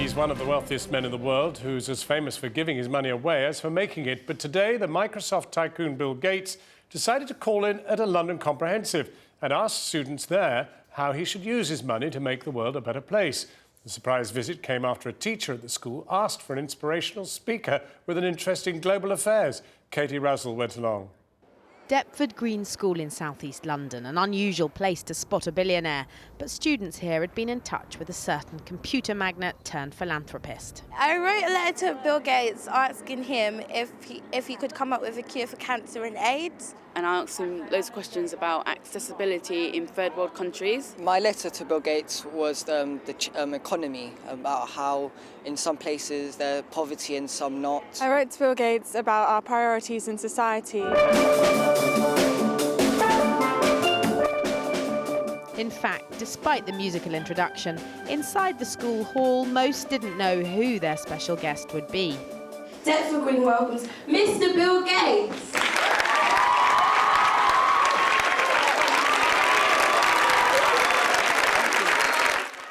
He's one of the wealthiest men in the world, who's as famous for giving his money away as for making it. But today, the Microsoft tycoon Bill Gates decided to call in at a London comprehensive and ask students there how he should use his money to make the world a better place. The surprise visit came after a teacher at the school asked for an inspirational speaker with an interest in global affairs. Katie Razzle went along. Deptford Green School in southeast London, an unusual place to spot a billionaire. But students here had been in touch with a certain computer magnate turned philanthropist. I wrote a letter to Bill Gates asking him if he could come up with a cure for cancer and AIDS. And I asked him loads of questions about accessibility in third world countries. My letter to Bill Gates was the economy, about how in some places there's poverty and some not. I wrote to Bill Gates about our priorities in society. In fact, despite the musical introduction, inside the school hall, most didn't know who their special guest would be. Deptford Green welcomes Mr. Bill Gates.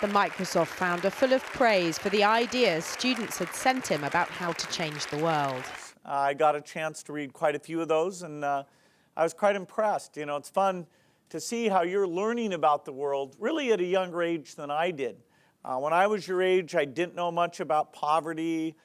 The Microsoft founder full of praise for the ideas students had sent him about how to change the world. I got a chance to read quite a few of those, and I was quite impressed. You know, it's fun to see how you're learning about the world really at a younger age than I did. When I was your age, I didn't know much about poverty.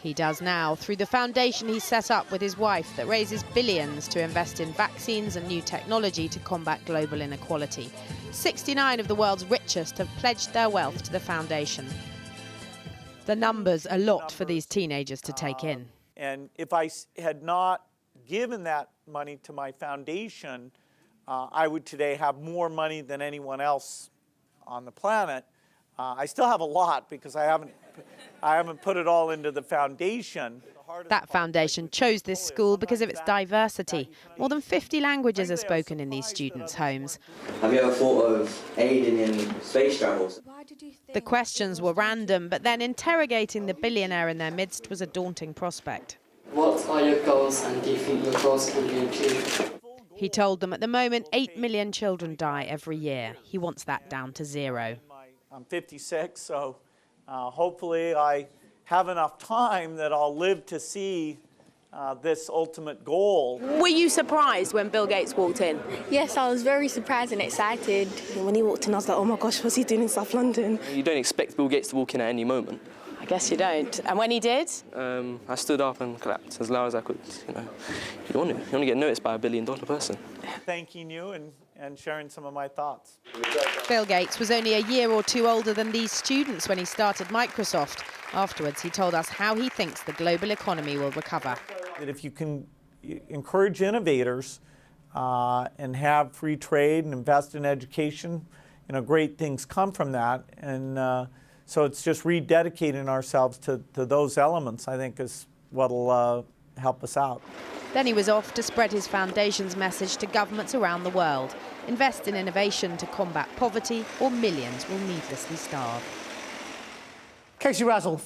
He does now through the foundation he set up with his wife that raises billions to invest in vaccines and new technology to combat global inequality. 69 of the world's richest have pledged their wealth to the foundation. The number's a lot for these teenagers to take in. And if I had not given that money to my foundation, I would today have more money than anyone else on the planet. I still have a lot because I haven't put it all into the foundation. That foundation chose this school because of its diversity. More than 50 languages are spoken in these students' homes. Have you ever thought of aiding in space travels? The questions were random, but then interrogating the billionaire in their midst was a daunting prospect. What are your goals, and do you think your goals can be achieved? He told them at the moment 8 million children die every year. He wants that down to 0. I'm 56, so hopefully I have enough time that I'll live to see this ultimate goal. Were you surprised when Bill Gates walked in? Yes, I was very surprised and excited. When he walked in, I was like, oh my gosh, what's he doing in South London? You don't expect Bill Gates to walk in at any moment. I guess you don't. And when he did? I stood up and clapped as loud as I could. You know, you want to get noticed by a $1 billion person. Thanking you and sharing some of my thoughts. Bill Gates was only a year or two older than these students when he started Microsoft. Afterwards, he told us how he thinks the global economy will recover. That if you can encourage innovators and have free trade and invest in education, you know, great things come from that. And so it's just rededicating ourselves to those elements, I think, is what will help us out. Then he was off to spread his foundation's message to governments around the world. Invest in innovation to combat poverty, or millions will needlessly starve. Katie Razzle.